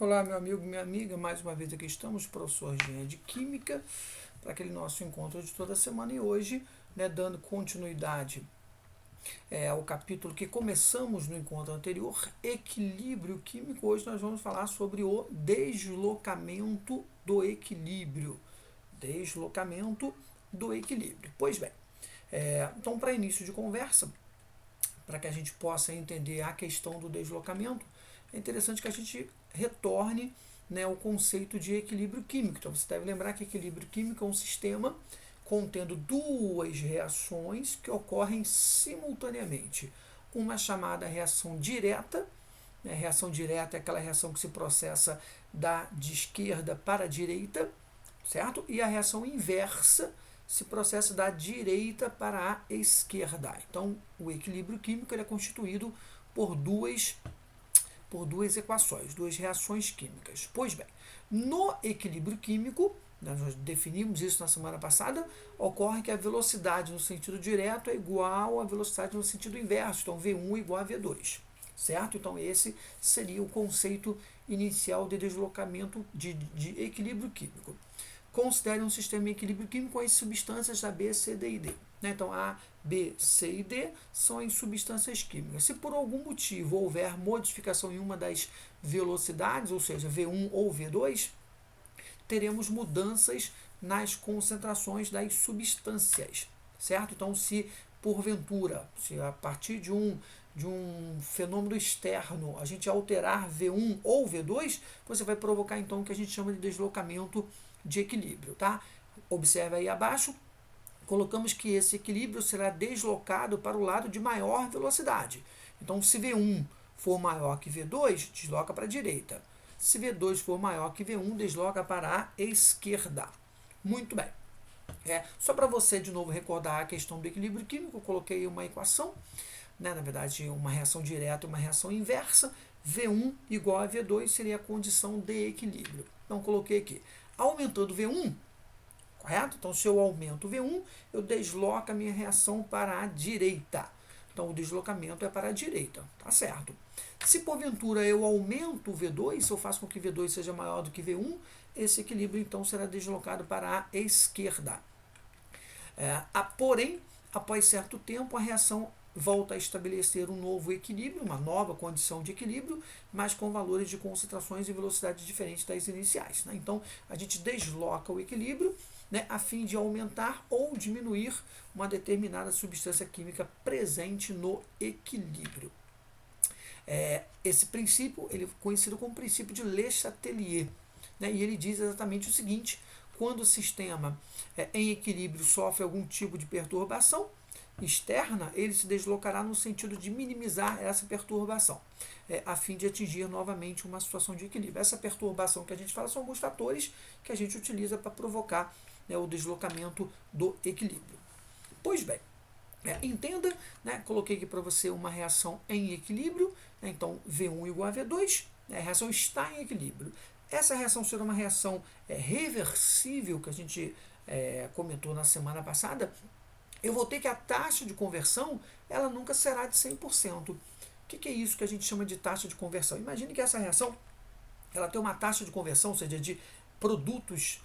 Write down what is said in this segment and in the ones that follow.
Olá, meu amigo, minha amiga, mais uma vez aqui estamos, professor Jean de Química, para aquele nosso encontro de toda semana e hoje, dando continuidade ao capítulo que começamos no encontro anterior, equilíbrio químico. Hoje nós vamos falar sobre o deslocamento do equilíbrio. Deslocamento do equilíbrio. Pois bem, então para início de conversa, para que a gente possa entender a questão do deslocamento, é interessante que a gente retorne o conceito de equilíbrio químico. Então você deve lembrar que equilíbrio químico é um sistema contendo duas reações que ocorrem simultaneamente. Uma chamada reação direta, a reação direta é aquela reação que se processa de esquerda para a direita, certo? E a reação inversa se processa da direita para a esquerda. Então, o equilíbrio químico ele é constituído por duas equações, duas reações químicas. Pois bem, no equilíbrio químico, nós definimos isso na semana passada, ocorre que a velocidade no sentido direto é igual à velocidade no sentido inverso. Então, V1 igual a V2. Certo? Então, esse seria o conceito inicial de deslocamento de equilíbrio químico. Considere um sistema em equilíbrio químico com as substâncias A, B, C, D e D. Então, A, B, C e D são as substâncias químicas. Se por algum motivo houver modificação em uma das velocidades, ou seja, V1 ou V2, teremos mudanças nas concentrações das substâncias, certo? Então, se porventura, se a partir de um fenômeno externo a gente alterar V1 ou V2, você vai provocar então o que a gente chama de deslocamento de equilíbrio, tá? Observe aí abaixo, colocamos que esse equilíbrio será deslocado para o lado de maior velocidade. Então, se V1 for maior que V2, desloca para a direita. Se V2 for maior que V1, desloca para a esquerda. Muito bem. Só para você, de novo, recordar a questão do equilíbrio químico, eu coloquei uma equação, na verdade, uma reação direta e uma reação inversa. V1 igual a V2 seria a condição de equilíbrio. Então, coloquei aqui. Aumentando V1, correto? Então, se eu aumento V1, eu desloco a minha reação para a direita. Então, o deslocamento é para a direita, tá certo? Se porventura eu aumento o V2, se eu faço com que V2 seja maior do que V1, esse equilíbrio então será deslocado para a esquerda. Porém, após certo tempo, a reação volta a estabelecer um novo equilíbrio, uma nova condição de equilíbrio, mas com valores de concentrações e velocidades diferentes das iniciais. Então, a gente desloca o equilíbrio a fim de aumentar ou diminuir uma determinada substância química presente no equilíbrio. Esse princípio ele é conhecido como princípio de Le Chatelier, e ele diz exatamente o seguinte: quando o sistema em equilíbrio sofre algum tipo de perturbação externa, ele se deslocará no sentido de minimizar essa perturbação, a fim de atingir novamente uma situação de equilíbrio. Essa perturbação que a gente fala são alguns fatores que a gente utiliza para provocar o deslocamento do equilíbrio. Pois bem, entenda, coloquei aqui para você uma reação em equilíbrio, então V1 igual a V2, a reação está em equilíbrio. Essa reação será uma reação reversível, que a gente comentou na semana passada. Eu vou ter que a taxa de conversão ela nunca será de 100%. O que é isso que a gente chama de taxa de conversão? Imagine que essa reação ela tem uma taxa de conversão, ou seja, de produtos,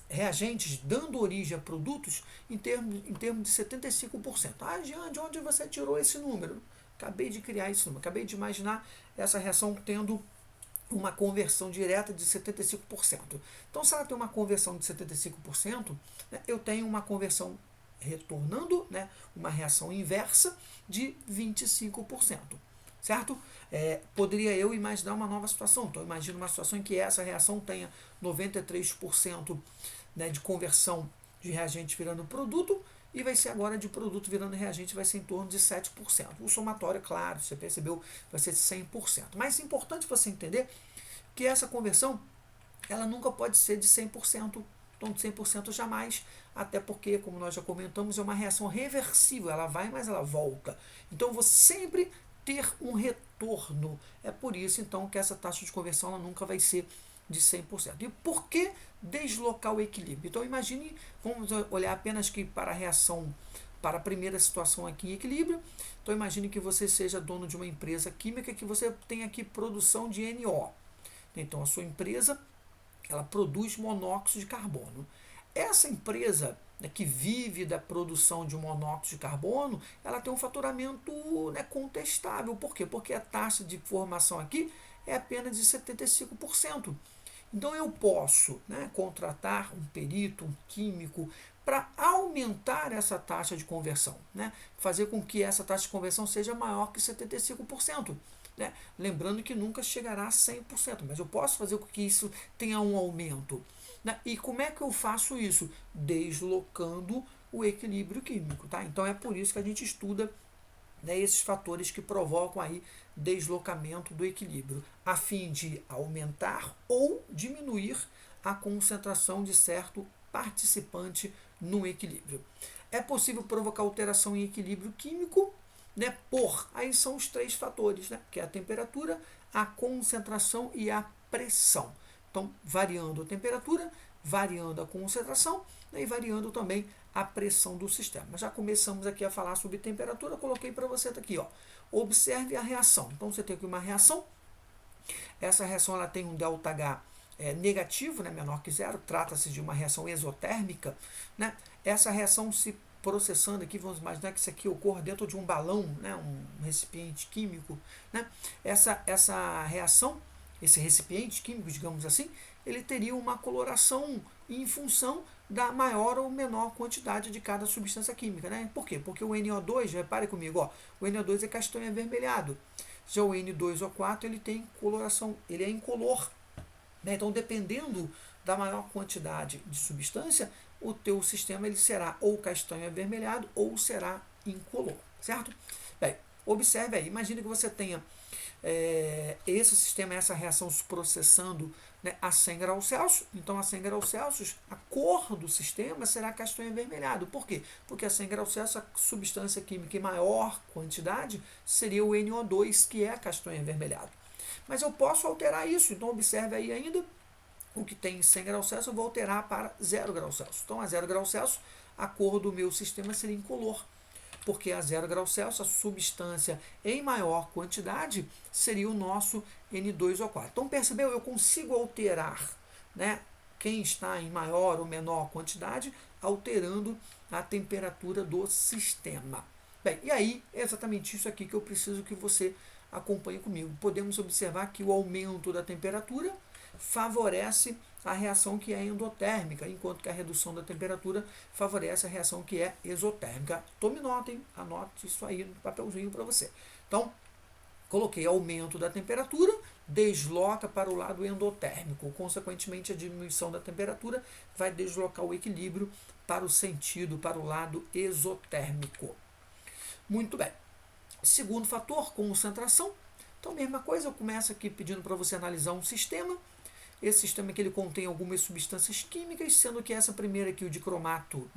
reagentes dando origem a produtos em termos de 75%. Jean, de onde você tirou esse número? Acabei de criar esse número, acabei de imaginar essa reação tendo uma conversão direta de 75%. Então, se ela tem uma conversão de 75%, eu tenho uma conversão retornando, uma reação inversa de 25%. Certo? Poderia eu imaginar uma nova situação. Então, imagino uma situação em que essa reação tenha 93% de conversão de reagente virando produto, e vai ser agora de produto virando reagente, vai ser em torno de 7%. O somatório, claro, você percebeu, vai ser 100%. Mas é importante você entender que essa conversão, ela nunca pode ser de 100%, então de 100% jamais, até porque, como nós já comentamos, é uma reação reversível, ela vai, mas ela volta. Então, eu vou sempre ter um retorno. É por isso, então, que essa taxa de conversão ela nunca vai ser de 100%. E por que deslocar o equilíbrio? Então, imagine, vamos olhar apenas que para a reação, para a primeira situação aqui em equilíbrio. Então, imagine que você seja dono de uma empresa química, que você tem aqui produção de NO. Então, a sua empresa, ela produz monóxido de carbono. Essa empresa, né, que vive da produção de monóxido de carbono, ela tem um faturamento, né, contestável. Por quê? Porque a taxa de formação aqui é apenas de 75%. Então eu posso, né, contratar um perito, um químico, para aumentar essa taxa de conversão, né, fazer com que essa taxa de conversão seja maior que 75%. Né? Lembrando que nunca chegará a 100%, mas eu posso fazer com que isso tenha um aumento. Né? E como é que eu faço isso? Deslocando o equilíbrio químico. Tá? Então é por isso que a gente estuda, né, esses fatores que provocam aí deslocamento do equilíbrio, a fim de aumentar ou diminuir a concentração de certo participante no equilíbrio. É possível provocar alteração em equilíbrio químico, né, aí são os três fatores, né, que é a temperatura, a concentração e a pressão. Então, variando a temperatura, variando a concentração, né, e variando também a pressão do sistema. Já começamos aqui a falar sobre temperatura, coloquei para você aqui, ó. Observe a reação. Então, você tem aqui uma reação. Essa reação ela tem um ΔH negativo, né, menor que zero. Trata-se de uma reação exotérmica. Né? Essa reação se processando aqui, vamos imaginar que isso aqui ocorra dentro de um balão, né, um recipiente químico. Né? Essa reação, esse recipiente químico, digamos assim, ele teria uma coloração em função da maior ou menor quantidade de cada substância química. Né? Por quê? Porque o NO2, repare comigo, ó, o NO2 é castanho avermelhado. Já o N2O4 ele tem coloração, ele é incolor. Né? Então, dependendo da maior quantidade de substância, o teu sistema ele será ou castanho avermelhado ou será incolor, certo? Bem, observe aí, imagine que você tenha esse sistema, essa reação se processando, né, a 100 graus Celsius. Então, a 100 graus Celsius, a cor do sistema será castanho avermelhado. Por quê? Porque a 100 graus Celsius, a substância química em maior quantidade seria o NO2, que é castanho avermelhado. Mas eu posso alterar isso, então observe aí ainda, o que tem 100 graus Celsius eu vou alterar para 0 graus Celsius. Então, a 0 graus Celsius, a cor do meu sistema seria incolor, porque a 0 graus Celsius, a substância em maior quantidade, seria o nosso N2O4. Então, percebeu? Eu consigo alterar, né, quem está em maior ou menor quantidade, alterando a temperatura do sistema. Bem, e aí, é exatamente isso aqui que eu preciso que você acompanhe comigo. Podemos observar que o aumento da temperatura favorece a reação que é endotérmica, enquanto que a redução da temperatura favorece a reação que é exotérmica. Tome nota, hein? Anote isso aí no papelzinho para você. Então, coloquei aumento da temperatura, desloca para o lado endotérmico. Consequentemente, a diminuição da temperatura vai deslocar o equilíbrio para o sentido, para o lado exotérmico. Muito bem. Segundo fator, concentração. Então, mesma coisa, eu começo aqui pedindo para você analisar um sistema. Esse sistema aqui ele contém algumas substâncias químicas, sendo que essa primeira aqui, o dicromato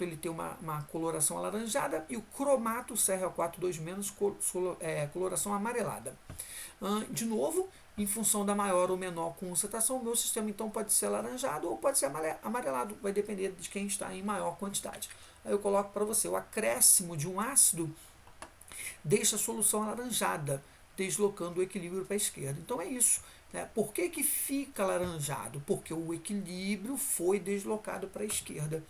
ele tem uma coloração alaranjada e o cromato CrO4 2- coloração amarelada. De novo, em função da maior ou menor concentração, o meu sistema então pode ser alaranjado ou pode ser amarelado, vai depender de quem está em maior quantidade. Aí eu coloco para você, o acréscimo de um ácido deixa a solução alaranjada, deslocando o equilíbrio para a esquerda. Então é isso. Né? Por que fica alaranjado? Porque o equilíbrio foi deslocado para a esquerda.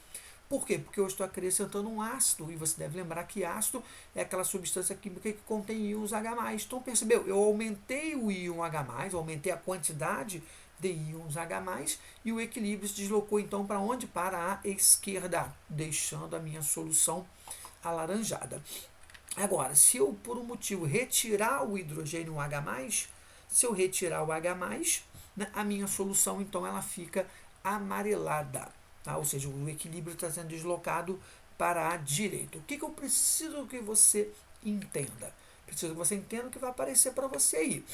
Por quê? Porque eu estou acrescentando um ácido, e você deve lembrar que ácido é aquela substância química que contém íons H+. Então, percebeu? Eu aumentei o íon H+, aumentei a quantidade de íons H+, e o equilíbrio se deslocou então para onde? Para a esquerda, deixando a minha solução alaranjada. Agora, se eu, por um motivo, retirar o hidrogênio H+, se eu retirar o H+, né, a minha solução, então, ela fica amarelada. Tá? Ou seja, o equilíbrio está sendo deslocado para a direita. O que eu preciso que você entenda? Preciso que você entenda o que vai aparecer para você aí.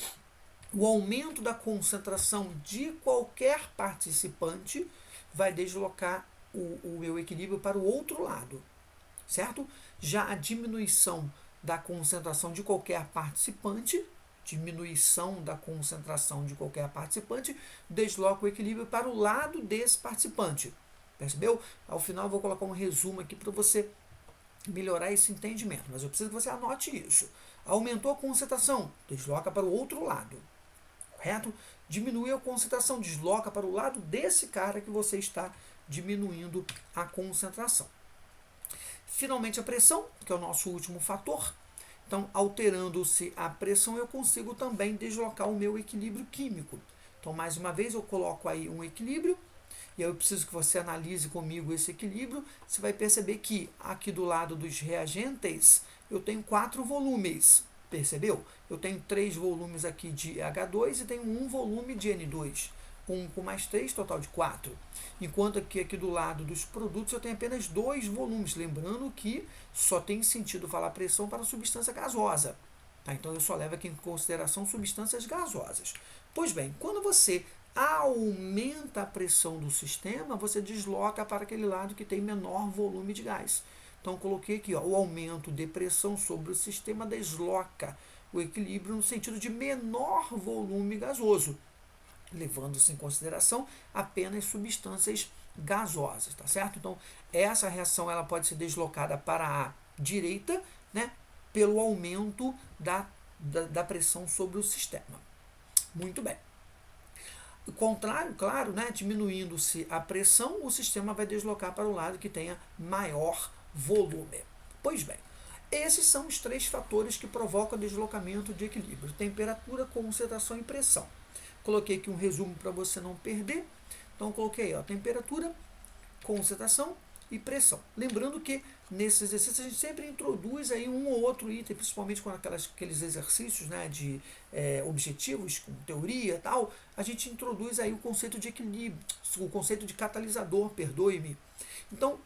O aumento da concentração de qualquer participante vai deslocar o meu equilíbrio para o outro lado. Certo? Já a diminuição da concentração de qualquer participante, desloca o equilíbrio para o lado desse participante. Percebeu? Ao final eu vou colocar um resumo aqui para você melhorar esse entendimento, mas eu preciso que você anote isso. Aumentou a concentração, desloca para o outro lado. correto? Diminui a concentração, desloca para o lado desse cara que você está diminuindo a concentração. Finalmente, a pressão, que é o nosso último fator. Então, alterando-se a pressão, eu consigo também deslocar o meu equilíbrio químico. Então, mais uma vez, eu coloco aí um equilíbrio, e aí eu preciso que você analise comigo esse equilíbrio. Você vai perceber que aqui do lado dos reagentes, eu tenho 4 volumes, percebeu? Eu tenho 3 volumes aqui de H2 e tenho 1 volume de N2. 1 com mais 3, total de 4. Enquanto que aqui do lado dos produtos eu tenho apenas 2 volumes. Lembrando que só tem sentido falar pressão para substância gasosa. Tá? Então eu só levo aqui em consideração substâncias gasosas. Pois bem, quando você aumenta a pressão do sistema, você desloca para aquele lado que tem menor volume de gás. Então, coloquei aqui, ó, o aumento de pressão sobre o sistema desloca o equilíbrio no sentido de menor volume gasoso, levando-se em consideração apenas substâncias gasosas, tá certo? Então, essa reação ela pode ser deslocada para a direita, né, pelo aumento da pressão sobre o sistema. Muito bem. O contrário, claro, né, diminuindo-se a pressão, o sistema vai deslocar para o lado que tenha maior volume. Pois bem, esses são os 3 fatores que provocam o deslocamento de equilíbrio: temperatura, concentração e pressão. Coloquei aqui um resumo para você não perder. Então, coloquei ó, temperatura, concentração e pressão. Lembrando que nesse exercício a gente sempre introduz aí um ou outro item, principalmente com aqueles exercícios, né, de objetivos, com teoria e tal, a gente introduz aí o conceito de equilíbrio, o conceito de catalisador, perdoe-me. Então,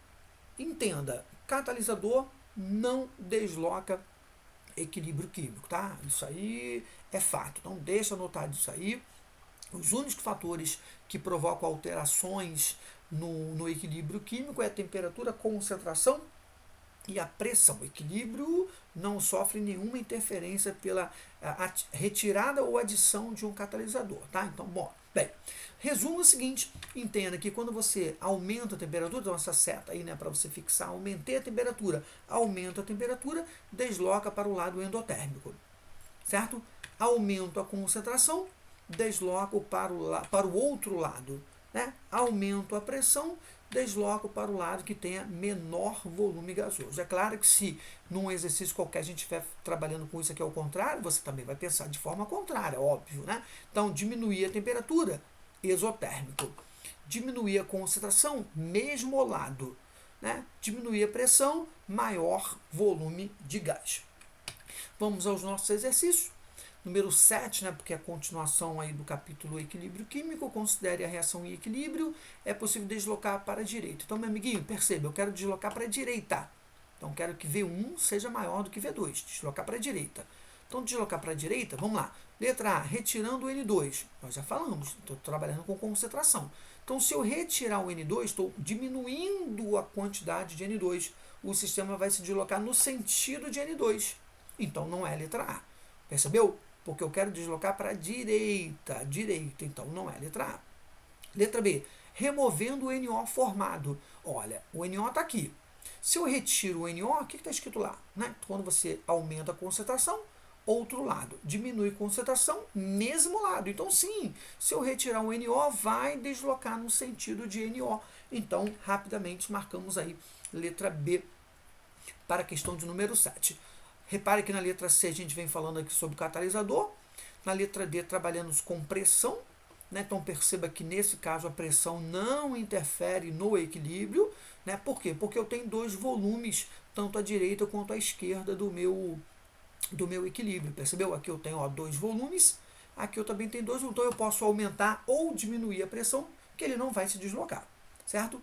entenda, catalisador não desloca equilíbrio químico, tá? Isso aí é fato, então deixa anotado isso aí. Os únicos fatores que provocam alterações no equilíbrio químico é a temperatura, a concentração e a pressão. O equilíbrio não sofre nenhuma interferência pela retirada ou adição de um catalisador, tá? Então, bem, resumo o seguinte: entenda que quando você aumenta a temperatura, então essa seta aí, né, para você fixar, aumentei a temperatura, aumenta a temperatura, desloca para o lado endotérmico, certo? Aumento a concentração, desloco para o outro lado, né? Aumento a pressão, desloco para o lado que tenha menor volume gasoso. É claro que se num exercício qualquer a gente estiver trabalhando com isso aqui ao contrário, você também vai pensar de forma contrária, óbvio, né? Então, diminuir a temperatura, exotérmico. Diminuir a concentração, mesmo lado, né? Diminuir a pressão, maior volume de gás. Vamos aos nossos exercícios. Número 7, né, porque é a continuação aí do capítulo Equilíbrio Químico. Considere a reação em equilíbrio. É possível deslocar para a direita. Então, meu amiguinho, perceba, eu quero deslocar para a direita. Então, quero que V1 seja maior do que V2. Deslocar para a direita. Então, deslocar para a direita, vamos lá. Letra A, retirando o N2. Nós já falamos, estou trabalhando com concentração. Então, se eu retirar o N2, estou diminuindo a quantidade de N2. O sistema vai se deslocar no sentido de N2. Então, não é a letra A. Percebeu? Porque eu quero deslocar para a direita, então não é letra A. Letra B, removendo o NO formado. Olha, o NO está aqui. Se eu retiro o NO, o que está escrito lá? Né? Quando você aumenta a concentração, outro lado. Diminui a concentração, mesmo lado. Então, sim, se eu retirar o NO, vai deslocar no sentido de NO. Então, rapidamente, marcamos aí letra B para a questão de número 7. Repare que na letra C a gente vem falando aqui sobre catalisador. Na letra D trabalhamos com pressão, né? Então perceba que nesse caso a pressão não interfere no equilíbrio, né? Por quê? Porque eu tenho 2 volumes, tanto à direita quanto à esquerda do meu equilíbrio. Percebeu? Aqui eu tenho 2 volumes, aqui eu também tenho 2 volumes. Então eu posso aumentar ou diminuir a pressão, que ele não vai se deslocar, certo?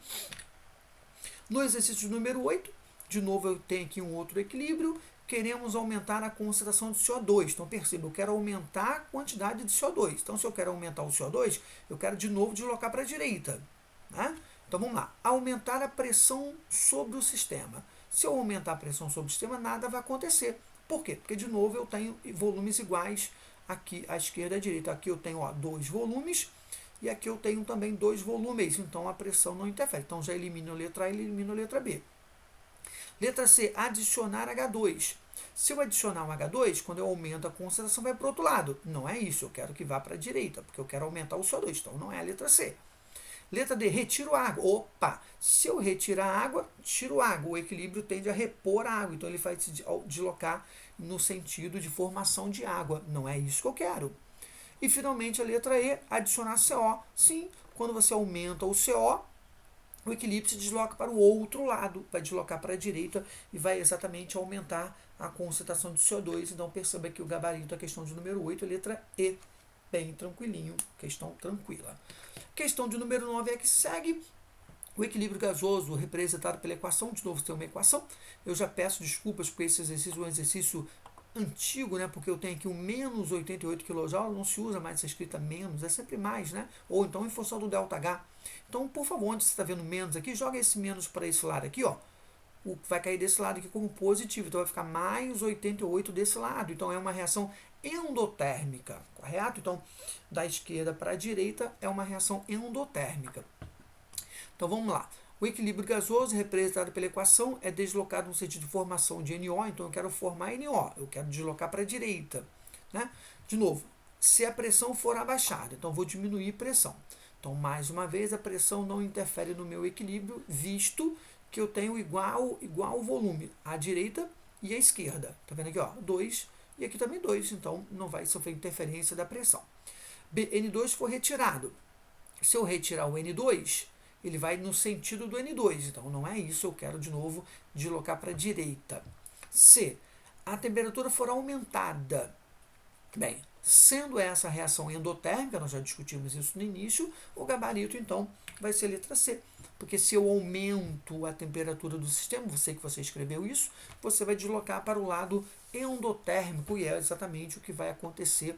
No exercício número 8, de novo eu tenho aqui um outro equilíbrio. Queremos aumentar a concentração de CO2. Então, perceba, eu quero aumentar a quantidade de CO2. Então, se eu quero aumentar o CO2, eu quero de novo deslocar para a direita. Né? Então, vamos lá. Aumentar a pressão sobre o sistema. Se eu aumentar a pressão sobre o sistema, nada vai acontecer. Por quê? Porque, de novo, eu tenho volumes iguais aqui à esquerda e à direita. Aqui eu tenho 2 volumes e aqui eu tenho também 2 volumes. Então, a pressão não interfere. Então, já elimino a letra A e elimino a letra B. Letra C, adicionar H2. Se eu adicionar um H2, quando eu aumento a concentração, vai para o outro lado. Não é isso, eu quero que vá para a direita, porque eu quero aumentar o CO2, então não é a letra C. Letra D, retiro água. Opa, se eu retirar água, tiro água. O equilíbrio tende a repor a água, então ele vai se deslocar no sentido de formação de água. Não é isso que eu quero. E finalmente a letra E, adicionar CO. Sim, quando você aumenta o CO, o equilíbrio se desloca para o outro lado, vai deslocar para a direita e vai exatamente aumentar a concentração de CO2. Então perceba que o gabarito, a questão de número 8, a letra E. Bem tranquilinho, questão tranquila. Questão de número 9 é que segue. O equilíbrio gasoso representado pela equação, de novo tem uma equação. Eu já peço desculpas porque esse exercício é um exercício antigo, né? Porque eu tenho aqui o menos 88 kJ, não se usa mais essa escrita menos, é sempre mais, né? Ou então em função do ΔH. Então, por favor, onde você está vendo menos aqui, joga esse menos para esse lado aqui, ó. Vai cair desse lado aqui como positivo, então vai ficar mais 88 desse lado. Então é uma reação endotérmica, correto? Então, da esquerda para a direita é uma reação endotérmica. Então vamos lá. O equilíbrio gasoso, representado pela equação, é deslocado no sentido de formação de NO, então eu quero formar NO, eu quero deslocar para a direita, né? De novo, se a pressão for abaixada, então eu vou diminuir a pressão. Então, mais uma vez, a pressão não interfere no meu equilíbrio, visto que eu tenho igual volume, à direita e à esquerda. Tá vendo aqui, ó, 2 e aqui também 2, então não vai sofrer interferência da pressão. B, N2 for retirado. Se eu retirar o N2, ele vai no sentido do N2, então não é isso, eu quero de novo deslocar para a direita. C, a temperatura for aumentada. Bem, sendo essa a reação endotérmica, nós já discutimos isso no início, o gabarito então vai ser letra C. Porque se eu aumento a temperatura do sistema, você que você escreveu isso, você vai deslocar para o lado endotérmico, e é exatamente o que vai acontecer,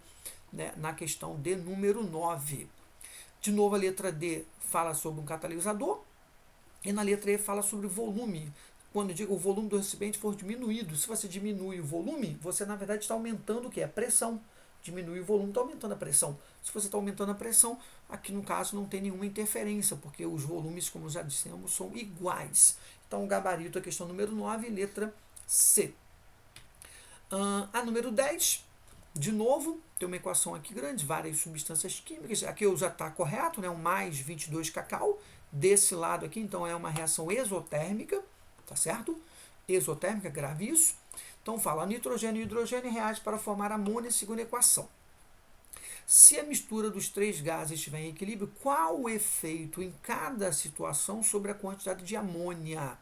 né, na questão de número 9. De novo, a letra D fala sobre um catalisador, e na letra E fala sobre volume. Quando eu digo o volume do recipiente for diminuído, se você diminui o volume, você na verdade está aumentando o que? A pressão. Diminui o volume, está aumentando a pressão. Se você está aumentando a pressão, aqui no caso não tem nenhuma interferência, porque os volumes, como já dissemos, são iguais. Então, o gabarito, a questão número 9, letra C. A número 10, de novo, tem uma equação aqui grande, várias substâncias químicas. Aqui já está correto, né? Um mais 22 cacau. Desse lado aqui, então, é uma reação exotérmica, tá certo? Exotérmica, grave isso. Então, fala, nitrogênio e hidrogênio reagem para formar amônia, segundo a equação. Se a mistura dos três gases estiver em equilíbrio, qual o efeito em cada situação sobre a quantidade de amônia?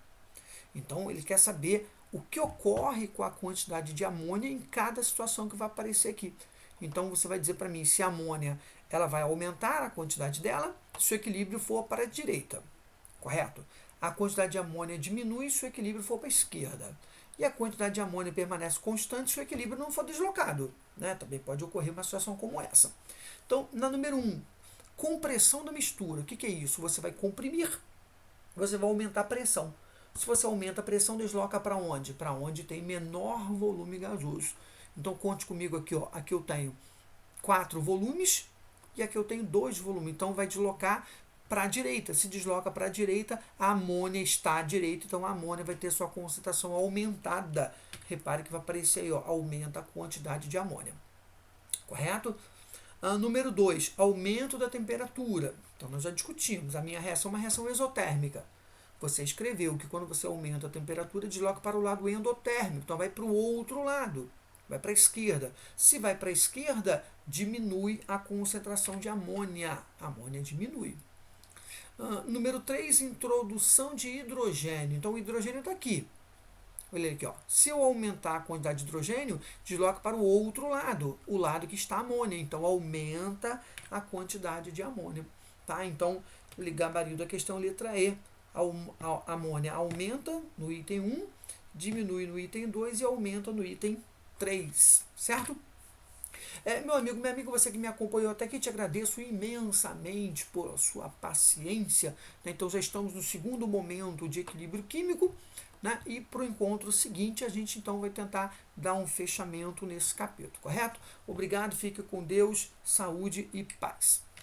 Então, ele quer saber o que ocorre com a quantidade de amônia em cada situação que vai aparecer aqui. Então, você vai dizer para mim se a amônia ela vai aumentar a quantidade dela se o equilíbrio for para a direita, correto? A quantidade de amônia diminui se o equilíbrio for para a esquerda. E a quantidade de amônia permanece constante se o equilíbrio não for deslocado, né? Também pode ocorrer uma situação como essa. Então, na número 1, compressão da mistura. O que é isso? Você vai comprimir, você vai aumentar a pressão. Se você aumenta a pressão, desloca para onde? Para onde tem menor volume gasoso. Então, conte comigo aqui, ó. Aqui eu tenho 4 volumes e aqui eu tenho 2 volumes. Então, vai deslocar para a direita. Se desloca para a direita, a amônia está à direita, então a amônia vai ter sua concentração aumentada. Repare que vai aparecer aí, ó, aumenta a quantidade de amônia. Correto? Número 2, aumento da temperatura. Então, nós já discutimos. A minha reação é uma reação exotérmica. Você escreveu que quando você aumenta a temperatura, desloca para o lado endotérmico. Então, vai para o outro lado. Vai para a esquerda. Se vai para a esquerda, diminui a concentração de amônia. A amônia diminui. Número 3, introdução de hidrogênio. Então, o hidrogênio está aqui. Olha aqui, ó. Se eu aumentar a quantidade de hidrogênio, desloca para o outro lado, o lado que está a amônia. Então, aumenta a quantidade de amônia. Tá? Então, gabarito da questão, letra E. A amônia aumenta no item 1, diminui no item 2 e aumenta no item 3. Certo? Meu amigo, minha amiga, você que me acompanhou até aqui, te agradeço imensamente por sua paciência. Né? Então, já estamos no segundo momento de equilíbrio químico, né? E para o encontro seguinte, a gente então vai tentar dar um fechamento nesse capítulo, correto? Obrigado, fique com Deus, saúde e paz.